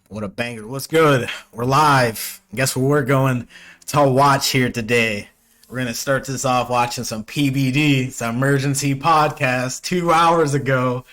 What a banger. What's good? We're live. Guess what we're going to watch here today? We're going to start this off watching some PBD, some emergency podcast 2 hours ago.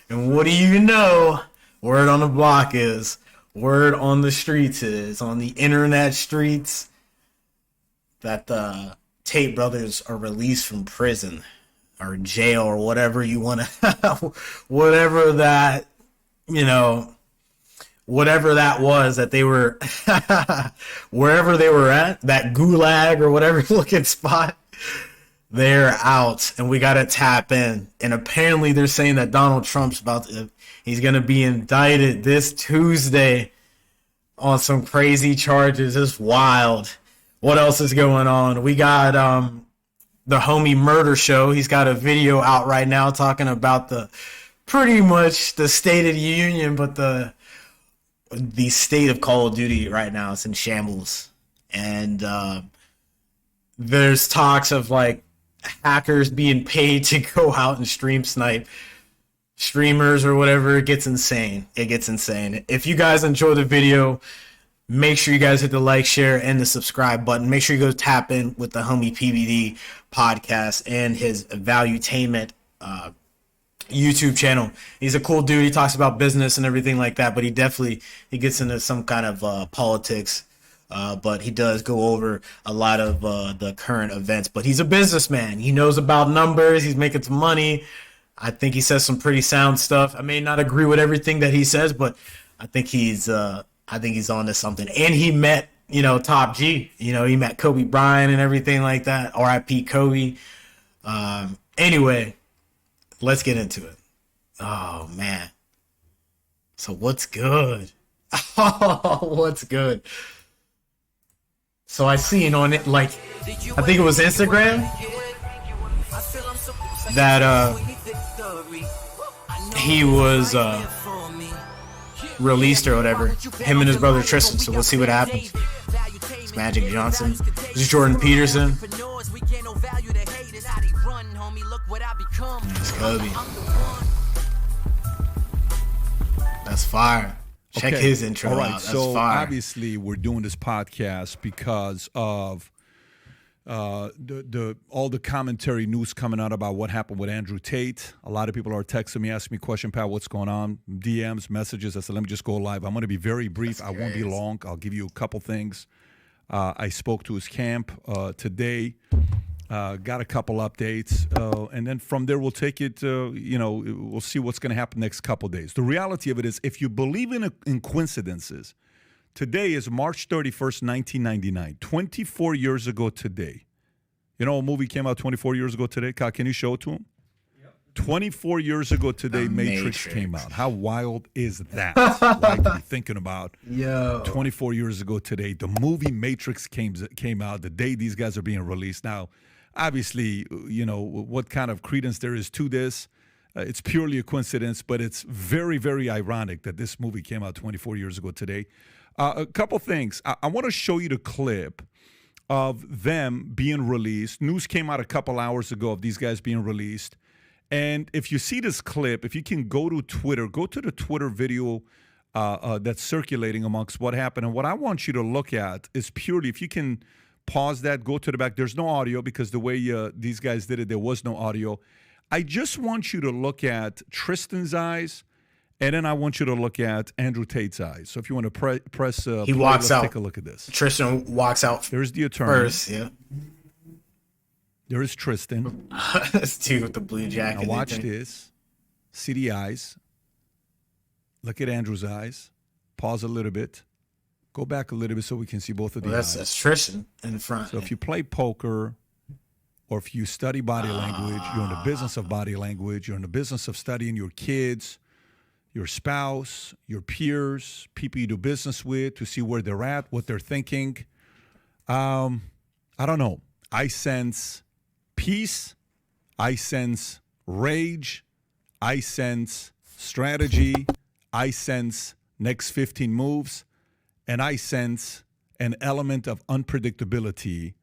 And what do you know? Word on the block is, word on the streets is, on the internet streets, that the Tate brothers are released from prison or jail or whatever you want to, whatever that, you know, whatever that was that they were wherever they were at, that gulag or whatever looking spot, they're out and we got to tap in. And apparently they're saying that Donald Trump's he's going to be indicted this Tuesday on some crazy charges. It's wild. What else is going on? We got the homie Murder Show. He's got a video out right now talking about pretty much the State of the Union, but the state of Call of Duty right now is in shambles. And there's talks of like hackers being paid to go out and stream snipe streamers or whatever. It gets insane. If you guys enjoy the video, make sure you guys hit the like, share, and the subscribe button. Make sure you go tap in with the homie PBD podcast and his Valuetainment YouTube channel. He's a cool dude. He talks about business and everything like that, but he gets into some kind of politics. But he does go over a lot of the current events. But he's a businessman. He knows about numbers. He's making some money. I think he says some pretty sound stuff. I may not agree with everything that he says, but I think he's on to something. And he met, Top G. He met Kobe Bryant and everything like that. R.I.P. Kobe. Anyway, let's get into it. Oh, man. So what's good? Oh, what's good? So I seen on it, I think it was Instagram, that he was released or whatever. Him and his brother Tristan. So we'll see what happens. It's Magic Johnson. This is Jordan Peterson. It's Kobe. That's fire. Check his intro out. That's so fire. Obviously we're doing this podcast because of all the commentary news coming out about what happened with Andrew Tate. A lot of people are texting me, asking me question, Pat, what's going on? DMs, messages. I said, let me just go live. I'm going to be very brief. I won't be long. I'll give you a couple things. I spoke to his camp today. Got a couple updates, and then from there we'll take it. We'll see what's going to happen next couple days. The reality of it is, if you believe in coincidences, today is March 31st, 1999. 24 years ago today. A movie came out 24 years ago today. Kyle, can you show it to him? Yep. 24 years ago today, Matrix came out. How wild is that? Right, to be thinking about. 24 years ago today, the movie Matrix came out the day these guys are being released. Now, obviously, what kind of credence there is to this. It's purely a coincidence, but it's very, very ironic that this movie came out 24 years ago today. A couple things. I want to show you the clip of them being released. News came out a couple hours ago of these guys being released. And if you see this clip, if you can go to Twitter, go to the Twitter video that's circulating amongst what happened. And what I want you to look at is purely, if you can pause that, go to the back. There's no audio because the way these guys did it, there was no audio. I just want you to look at Tristan's eyes, and then I want you to look at Andrew Tate's eyes. So if you want to press he play, walks out. Take a look at this. Tristan walks out. There's the attorney. First, yeah. There is Tristan. This dude with the blue jacket. Now watch this. See the eyes. Look at Andrew's eyes. Pause a little bit. Go back a little bit so we can see both of the eyes. That's Tristan in the front. So if you play poker or if you study body language, you're in the business of body language, you're in the business of studying your kids, your spouse, your peers, people you do business with, to see where they're at, what they're thinking. I don't know. I sense peace. I sense rage. I sense strategy. I sense next 15 moves. And I sense an element of unpredictability.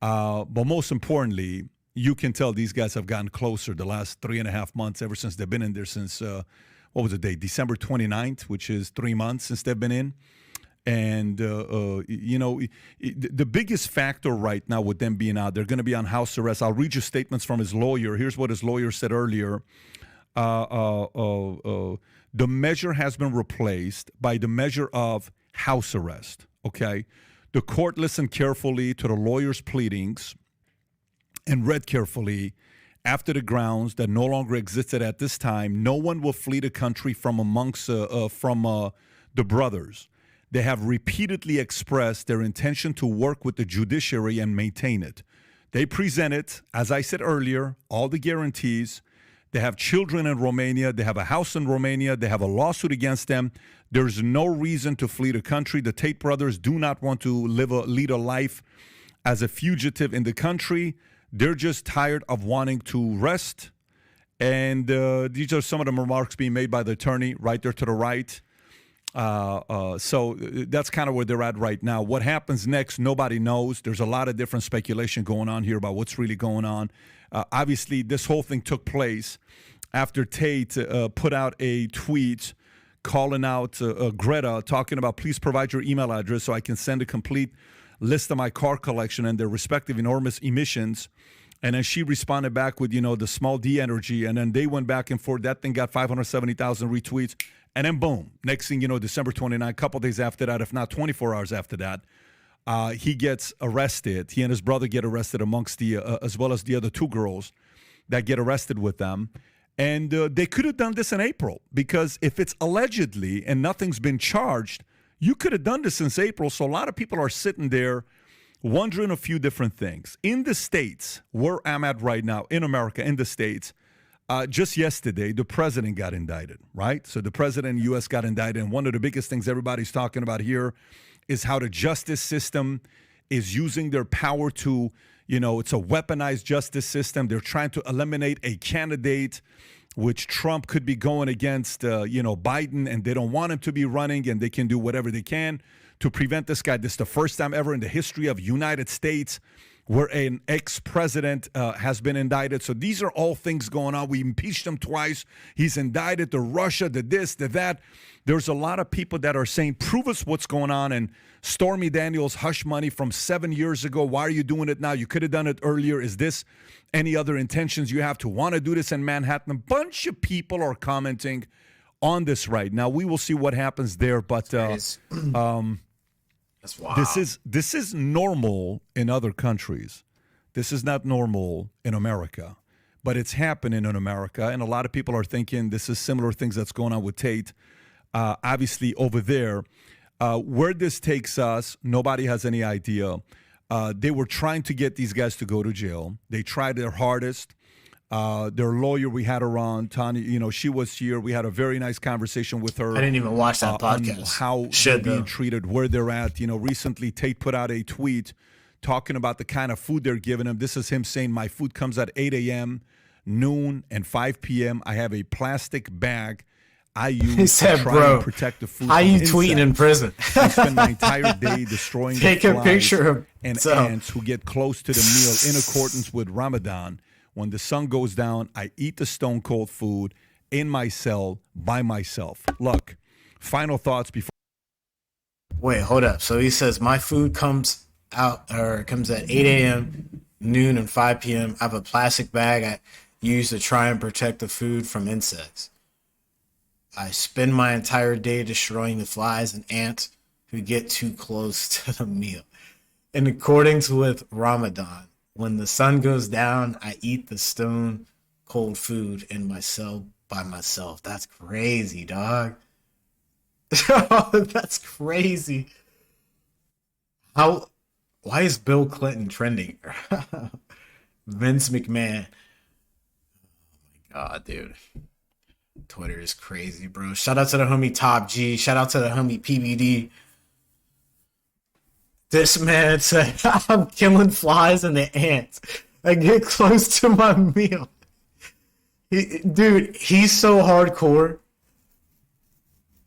But most importantly, you can tell these guys have gotten closer the last 3.5 months, ever since they've been in there since what was the date? December 29th, which is 3 months since they've been in. And, the biggest factor right now with them being out, they're going to be on house arrest. I'll read you statements from his lawyer. Here's what his lawyer said earlier. The measure has been replaced by the measure of house arrest, okay? The court listened carefully to the lawyer's pleadings and read carefully after the grounds that no longer existed at this time. No one will flee the country from amongst the brothers. They have repeatedly expressed their intention to work with the judiciary and maintain it. They presented, as I said earlier, all the guarantees. They have children in Romania. They have a house in Romania. They have a lawsuit against them. There's no reason to flee the country. The Tate brothers do not want to lead a life as a fugitive in the country. They're just tired of wanting to rest. And these are some of the remarks being made by the attorney right there to the right. So that's kind of where they're at right now. What happens next, nobody knows. There's a lot of different speculation going on here about what's really going on. Obviously, this whole thing took place after Tate put out a tweet calling out Greta, talking about, please provide your email address so I can send a complete list of my car collection and their respective enormous emissions. And then she responded back with, the small D energy. And then they went back and forth. That thing got 570,000 retweets. And then boom, next thing you know, December 29th, a couple days after that, if not 24 hours after that, he gets arrested. He and his brother get arrested amongst as well as the other two girls that get arrested with them. And they could have done this in April, because if it's allegedly and nothing's been charged, you could have done this since April. So a lot of people are sitting there wondering a few different things. In the States, where I'm at right now, in America, in the States, just yesterday, the president got indicted, right? So the president of the U.S. got indicted. And one of the biggest things everybody's talking about here is how the justice system is using their power to, it's a weaponized justice system. They're trying to eliminate a candidate, which Trump could be going against, Biden, and they don't want him to be running, and they can do whatever they can to prevent this guy. This is the first time ever in the history of United States where an ex-president has been indicted. So these are all things going on. We impeached him twice. He's indicted to Russia, to this, to that. There's a lot of people that are saying, prove us what's going on. And Stormy Daniels hush money from 7 years ago. Why are you doing it now? You could have done it earlier. Is this any other intentions you have to want to do this in Manhattan? A bunch of people are commenting on this right now. We will see what happens there. But That's wild. This is normal in other countries. This is not normal in America, but it's happening in America. And a lot of people are thinking this is similar things that's going on with Tate. Obviously over there, where this takes us, nobody has any idea. They were trying to get these guys to go to jail. They tried their hardest. Their lawyer, we had her on, Tanya, she was here. We had a very nice conversation with her. I didn't even watch that podcast. How they're being treated, where they're at. Recently Tate put out a tweet talking about the kind of food they're giving him. This is him saying, my food comes at 8 a.m., noon, and 5 p.m. I have a plastic bag I use to try and protect the food. How you tweeting in prison? I spend my entire day destroying Take the a picture of ants who get close to the meal in accordance with Ramadan. When the sun goes down, I eat the stone cold food in my cell by myself. Look, final thoughts before. Wait, hold up. So he says my food comes at 8 a.m., noon, and 5 p.m. I have a plastic bag I use to try and protect the food from insects. I spend my entire day destroying the flies and ants who get too close to the meal. In accordance with Ramadan, when the sun goes down, I eat the stone cold food in my cell by myself. That's crazy, dog. That's crazy. Why is Bill Clinton trending? Vince McMahon. Oh my God, dude. Twitter is crazy, bro. Shout out to the homie Top G. Shout out to the homie PBD. This man said, I'm killing flies and the ants. I get close to my meal. Dude, he's so hardcore.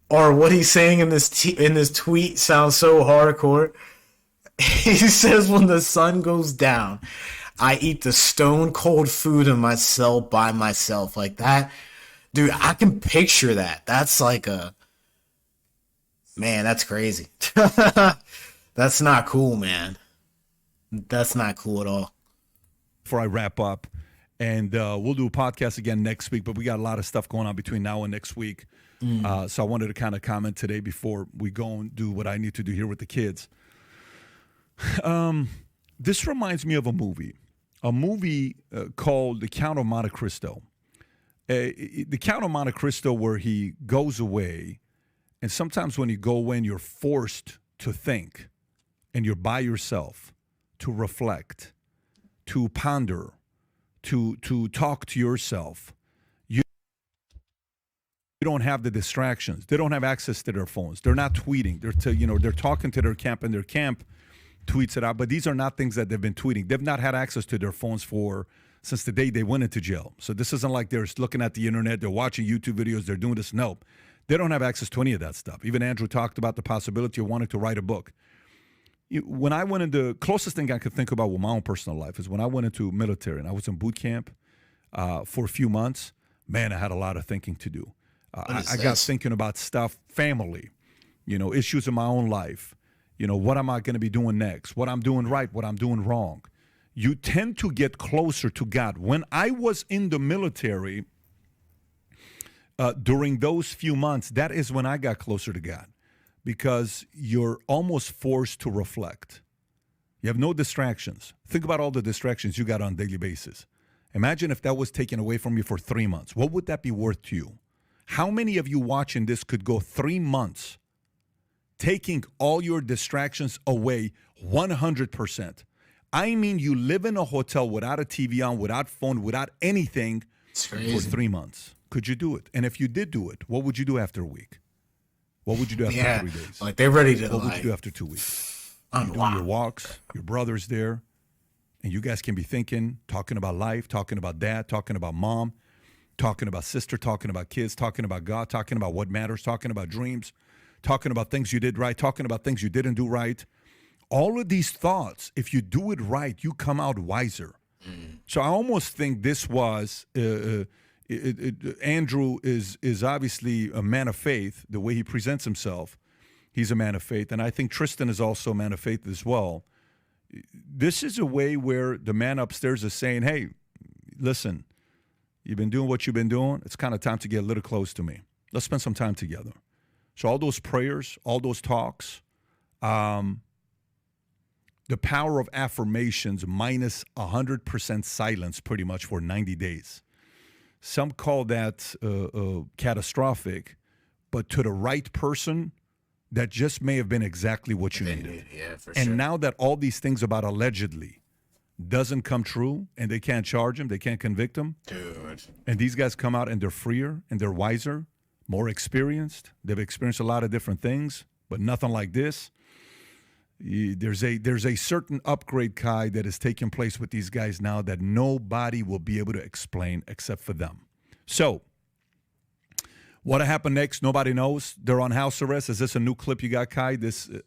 Or what he's saying in this tweet sounds so hardcore. He says, when the sun goes down, I eat the stone cold food in my cell by myself. Like that Dude, I can picture that. That's like man, that's crazy. That's not cool, man. That's not cool at all. Before I wrap up, and we'll do a podcast again next week, but we got a lot of stuff going on between now and next week. So I wanted to kind of comment today before we go and do what I need to do here with the kids. This reminds me of a movie called The Count of Monte Cristo. The Count of Monte Cristo, where he goes away, and sometimes when you go away and you're forced to think, and you're by yourself, to reflect, to ponder, to talk to yourself. You don't have the distractions. They don't have access to their phones. They're not tweeting. They're talking to their camp, and their camp tweets it out. But these are not things that they've been tweeting. They've not had access to their phones since the day they went into jail. So this isn't like they're looking at the internet, they're watching YouTube videos, they're doing this. No, they don't have access to any of that stuff. Even Andrew talked about the possibility of wanting to write a book. When I went into, closest thing I could think about with my own personal life is when I went into military and I was in boot camp for a few months. Man, I had a lot of thinking to do. I got thinking about stuff, family, issues in my own life. What am I going to be doing next? What I'm doing right, what I'm doing wrong. You tend to get closer to God. When I was in the military, during those few months, that is when I got closer to God. Because you're almost forced to reflect. You have no distractions. Think about all the distractions you got on a daily basis. Imagine if that was taken away from you for 3 months. What would that be worth to you? How many of you watching this could go 3 months taking all your distractions away 100%? I mean, you live in a hotel without a TV on, without phone, without anything for 3 months. Could you do it? And if you did do it, what would you do after a week? What would you do after 3 days? Like they're ready to. What would you do after 2 weeks? You're doing your walks. Your brother's there, and you guys can be thinking, talking about life, talking about dad, talking about mom, talking about sister, talking about kids, talking about God, talking about what matters, talking about dreams, talking about things you did right, talking about things you didn't do right. All of these thoughts, if you do it right, you come out wiser. So I almost think this was. Andrew is obviously a man of faith, the way he presents himself. He's a man of faith. And I think Tristan is also a man of faith as well. This is a way where the man upstairs is saying, hey, listen, you've been doing what you've been doing. It's kind of time to get a little close to me. Let's spend some time together. So all those prayers, all those talks, the power of affirmations minus 100% silence pretty much for 90 days. Some call that catastrophic, but to the right person, that just may have been exactly what you needed. Yeah, for and sure. now that all these things about allegedly doesn't come true and they can't charge him, they can't convict him. Dude. And these guys come out and they're freer and they're wiser, more experienced. They've experienced a lot of different things, but nothing like this. There's a certain upgrade, Kai, that is taking place with these guys now that nobody will be able to explain except for them. So, what happened next? Nobody knows. They're on house arrest. Is this a new clip you got, Kai? This is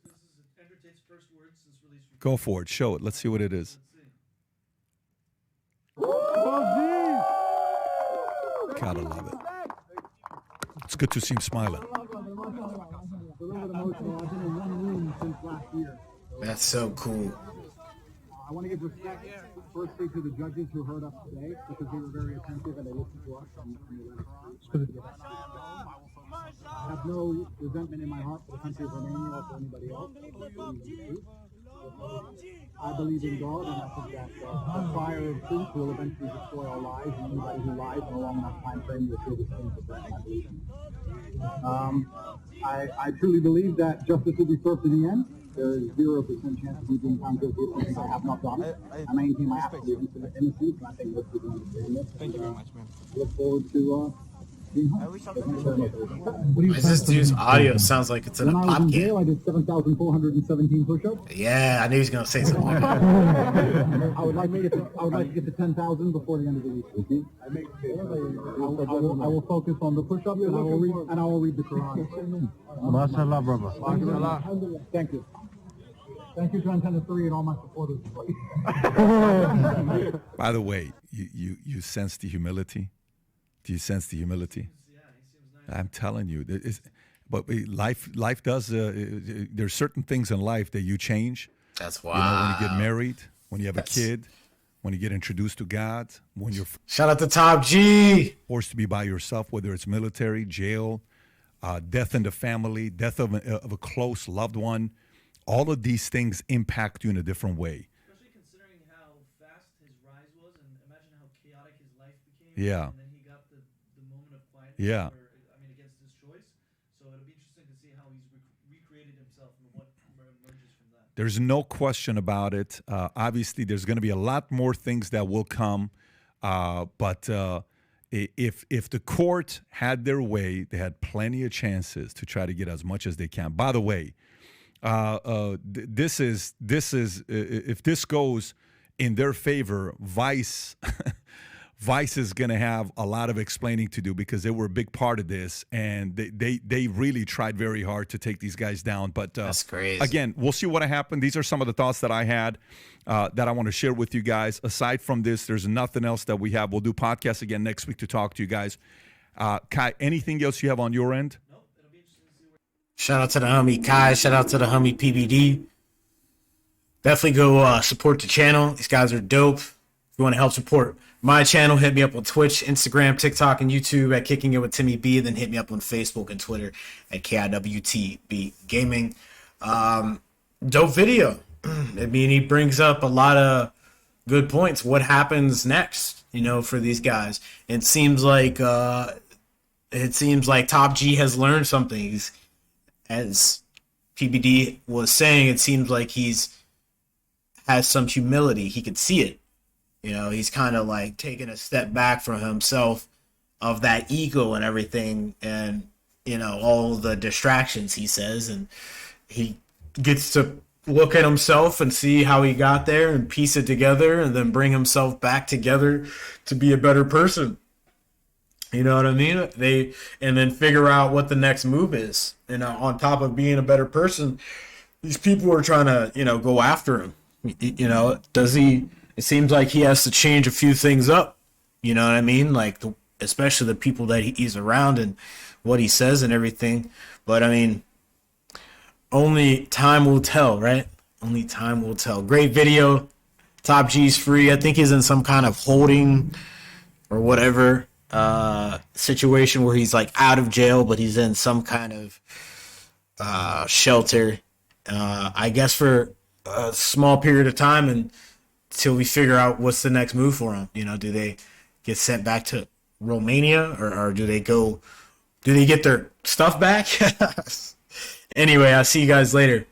Andrew Tate's first words since release. Go for it. Show it. Let's see what it is. Gotta love it. It's good to see him smiling. That's so cool. I want to give respect firstly to the judges who heard us today because they were very attentive and they listened to us from the restaurant. I have no resentment in my heart for the country of Romania or for anybody else. I believe in God, and I think that the fire of truth will eventually destroy all lies, and anybody who lies in a long enough time frame will feel the same for that. I believe in. I truly believe that justice will be served in the end. There is 0% chance of me being found guilty of something I have not done. I maintain my absolute innocence, and I think most people understand this. Thank you very much, man. I look forward to being home. This dude's audio sounds like it's in a When I was in podcast. jail, I did 7,417 push-ups. Yeah, I knew he was gonna say something like that. I would like to get to 10,000 before the end of the week. I will focus on the push-ups and I will read the Quran. MashaAllah, brother. Thank you. Thank you to Antenna 3 and all my supporters. By the way, you sense the humility? Do you sense the humility? I'm telling you, but life does. There's certain things in life that you change. That's You know, why. when you get married, when you have a kid, when you get introduced to God, when you're Shout out to Top G. forced to be by yourself, whether it's military, jail, death in the family, death of a close loved one. All of these things impact you in a different way. Especially considering how fast his rise was, and imagine how chaotic his life became. Yeah. And then he got the moment of quiet. Yeah. Against his choice. So it'll be interesting to see how he's recreated himself and what emerges from that. There's no question about it. Obviously, there's going to be a lot more things that will come. But if the court had their way, they had plenty of chances to try to get as much as they can. By the way, this is if this goes in their favor, Vice is going to have a lot of explaining to do because they were a big part of this, and they really tried very hard to take these guys down. But That's crazy. Again, we'll see what happened. These are some of the thoughts that I had that I want to share with you guys. Aside from this, there's nothing else that we have. We'll do podcasts again next week to talk to you guys. Kai, anything else you have on your end? Nope, it'll be interesting to see where. Shout out to the homie Kai. Shout out to the homie PBD. Definitely go support the channel. These guys are dope. If you want to help support my channel, hit me up on Twitch, Instagram, TikTok, and YouTube at Kicking It with Timmy B. Then hit me up on Facebook and Twitter at KIWTB Gaming. Dope video. I mean, he brings up a lot of good points. What happens next, for these guys? It seems like Top G has learned something. As PBD was saying, it seems like has some humility. He could see it. He's kind of like taking a step back from himself of that ego and everything, and all the distractions, he says, and he gets to look at himself and see how he got there and piece it together and then bring himself back together to be a better person. You know what I mean? And then figure out what the next move is. And on top of being a better person, these people are trying to, go after him. Does he? It seems like he has to change a few things up. You know what I mean? Like, especially the people that he's around and what he says and everything. But I mean, only time will tell, right? Only time will tell. Great video. Top G's free. I think he's in some kind of holding or whatever situation where he's like out of jail, but he's in some kind of shelter. I guess for a small period of time until we figure out what's the next move for him. Do they get sent back to Romania or do they get their stuff back? Anyway, I'll see you guys later.